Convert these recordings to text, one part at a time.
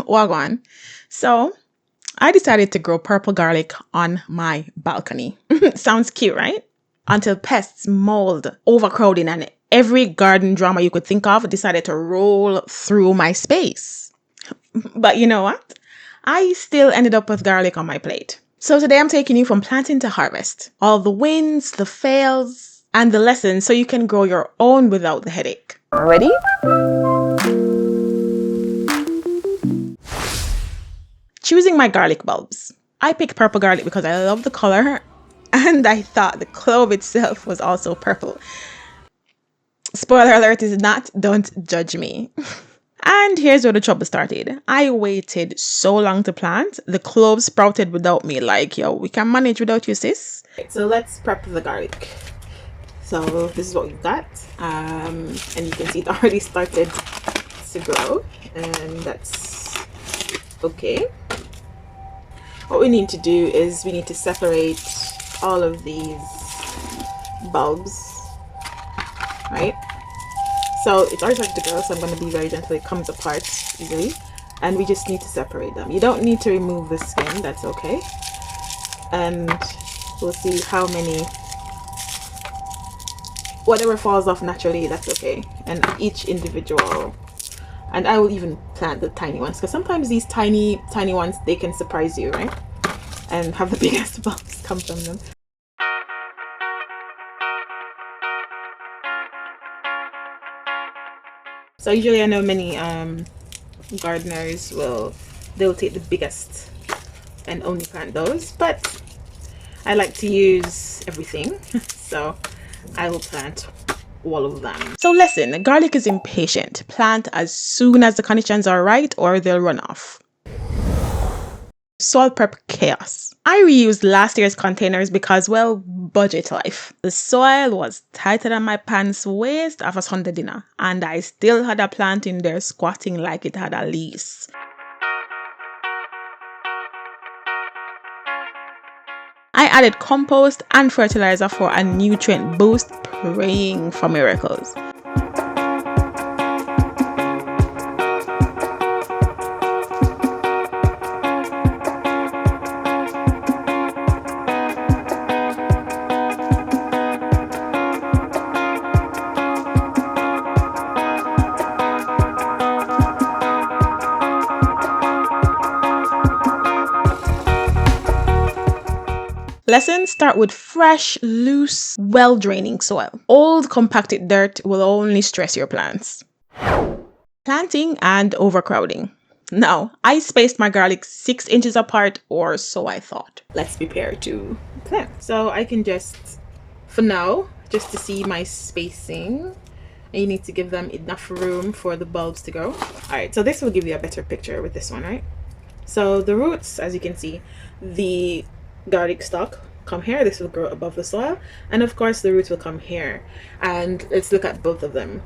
Wagwan. So I decided to grow purple garlic on my balcony. Sounds cute, right? Until pests, mold, overcrowding, and every garden drama you could think of decided to roll through my space. But you know what? I still ended up with garlic on my plate. So today I'm taking you from planting to harvest. All the wins, the fails, and the lessons so you can grow your own without the headache. Ready? Choosing my garlic bulbs. I picked purple garlic because I love the color and I thought the clove itself was also purple. Spoiler alert is not, don't judge me. And here's where the trouble started. I waited so long to plant. The cloves sprouted without me. Like, yo, we can manage without you, sis. So let's prep the garlic. So this is what we've got. And you can see it already started to grow. And that's okay. What we need to do is we need to separate all of these bulbs, right? So it's already started to grow, so I'm going to be very gentle. It comes apart easily, and we just need to separate them. You don't need to remove the skin, that's okay. And we'll see how many, whatever falls off naturally, that's okay. And each individual, and I will even plant the tiny ones, because sometimes these tiny ones, they can surprise you, right? And have the biggest bulbs come from them. So usually I know many gardeners they'll take the biggest and only plant those, but I like to use everything, so I will plant all of them. So listen, garlic is impatient. Plant as soon as the conditions are right or they'll run off. Soil prep chaos. I reused last year's containers because, well, budget life. The soil was tighter than my pants waist after Sunday dinner, and I still had a plant in there squatting like it had a lease. I added compost and fertilizer for a nutrient boost, praying for miracles. Lessons start with fresh, loose, well-draining soil. Old, compacted dirt will only stress your plants. Planting and overcrowding. Now, I spaced my garlic 6 inches apart, or so I thought. Let's prepare to plant. So I can just, for now, just to see my spacing, and you need to give them enough room for the bulbs to grow. Alright, so this will give you a better picture with this one, right? So the roots, as you can see, the garlic stalk come here. This will grow above the soil, and of course the roots will come here. And let's look at both of them.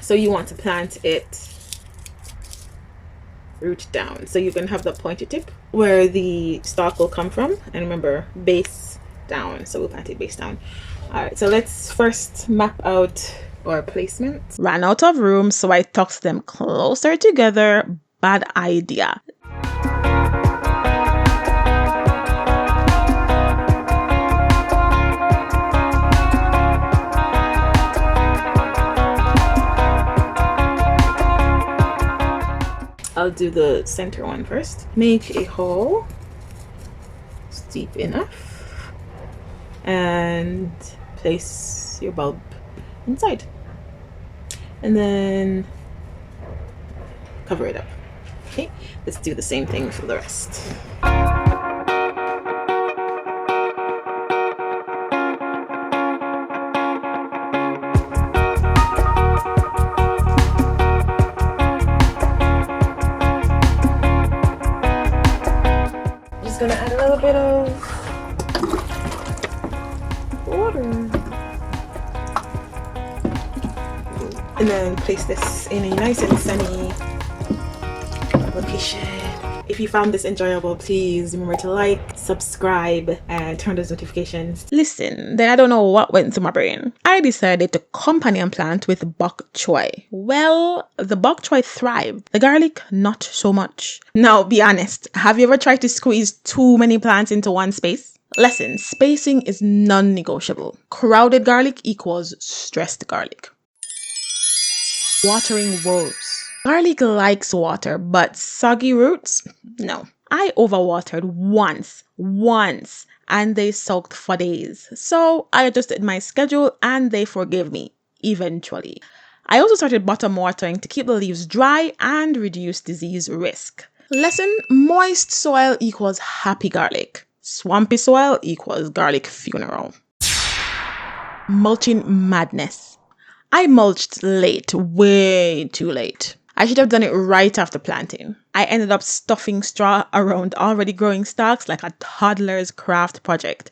So you want to plant it root down, so you can have the pointed tip where the stalk will come from, and remember, base down. So we'll plant it base down. All right, so let's first map out our placement. Ran out of room, so I tucked them closer together. Bad idea. I'll do the center one first. Make a hole deep enough and place your bulb inside, and then cover it up. Okay, let's do the same thing for the rest. Gonna add a little bit of water and then place this in a nice and sunny location. If you found this enjoyable, please remember to like, subscribe, and turn those notifications. Listen, then I don't know what went through my brain. I decided to companion plant with bok choy. Well, the bok choy thrived. The garlic, not so much. Now, be honest. Have you ever tried to squeeze too many plants into one space? Lesson, spacing is non-negotiable. Crowded garlic equals stressed garlic. Watering woes. Garlic likes water, but soggy roots? No. I overwatered once, and they soaked for days. So I adjusted my schedule and they forgave me, eventually. I also started bottom watering to keep the leaves dry and reduce disease risk. Lesson, moist soil equals happy garlic. Swampy soil equals garlic funeral. Mulching madness. I mulched late, way too late. I should have done it right after planting. I ended up stuffing straw around already growing stalks like a toddler's craft project.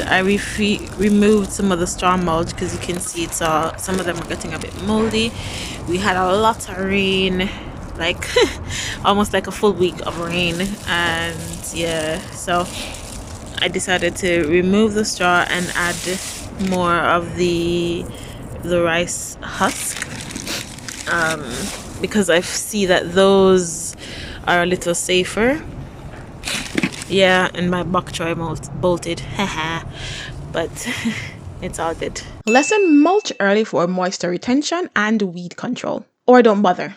I removed some of the straw mulch because you can see it's all, some of them are getting a bit moldy. We had a lot of rain, like almost like a full week of rain, and yeah, so I decided to remove the straw and add more of the rice husk, because I see that those are a little safer. Yeah, and my bok choy bolted, haha, but it's all good. Lesson, mulch early for moisture retention and weed control. Or don't bother.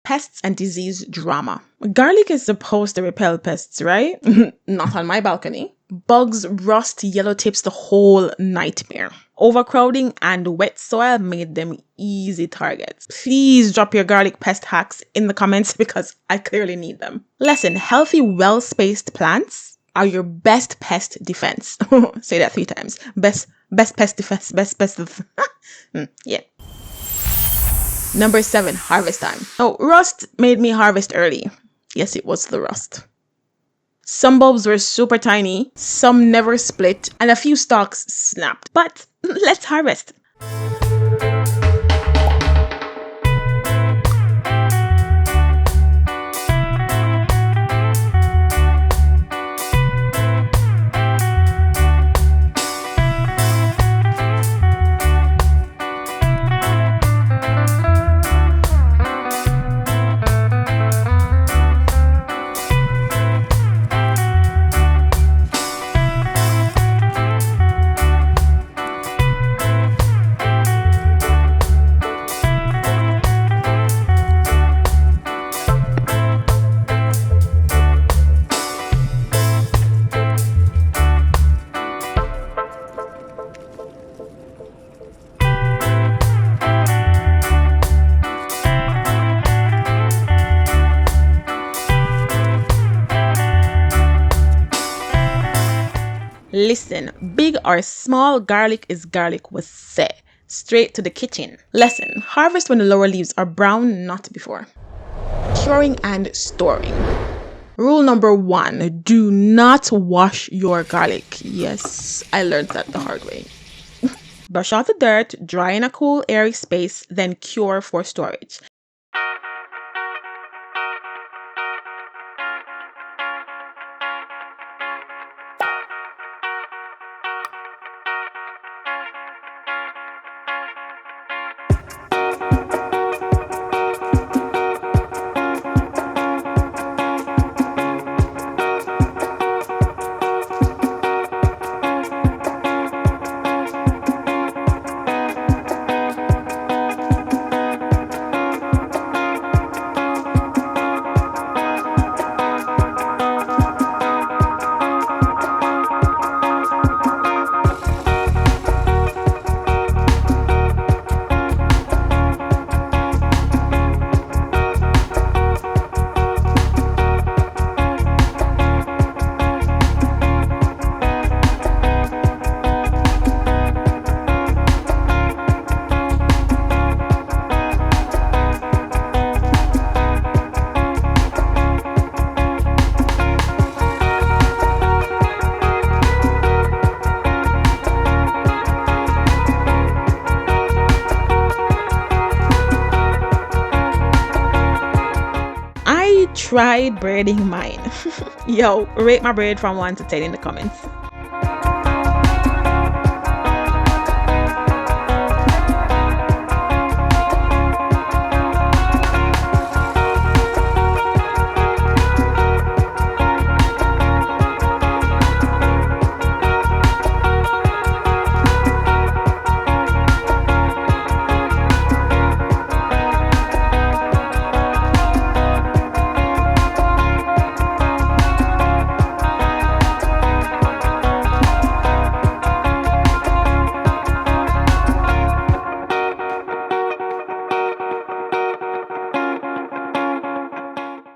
Pests and disease drama. Garlic is supposed to repel pests, right? Not on my balcony. Bugs, rust, yellow tips, the whole nightmare. Overcrowding and wet soil made them easy targets. Please drop your garlic pest hacks in the comments because I clearly need them. Lesson, healthy, well-spaced plants are your best pest defense. Say that 3 times. Best pest defense. Yeah. Number 7, harvest time. Oh, rust made me harvest early. Yes, it was the rust. Some bulbs were super tiny, some never split, and a few stalks snapped. But let's harvest. Listen, big or small, garlic is garlic was said. Straight to the kitchen. Lesson, harvest when the lower leaves are brown, not before. Curing and storing. Rule number 1, do not wash your garlic. Yes, I learned that the hard way. Brush out the dirt, dry in a cool, airy space, then cure for storage. I tried braiding mine. Yo, rate my braid from 1 to 10 in the comments.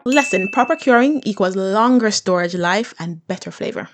Lesson, proper curing equals longer storage life and better flavor.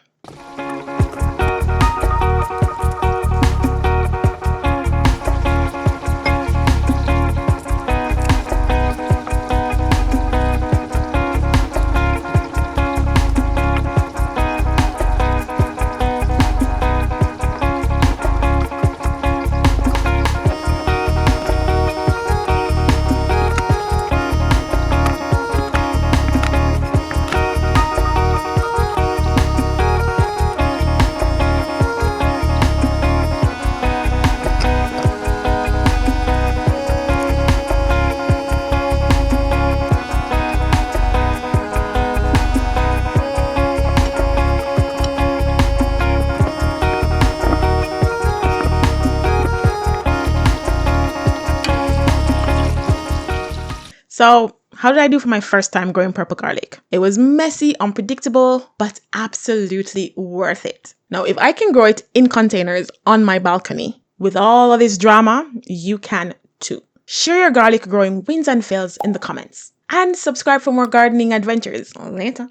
So, how did I do for my first time growing purple garlic? It was messy, unpredictable, but absolutely worth it. Now, if I can grow it in containers on my balcony with all of this drama, you can too. Share your garlic growing wins and fails in the comments. And subscribe for more gardening adventures. Later.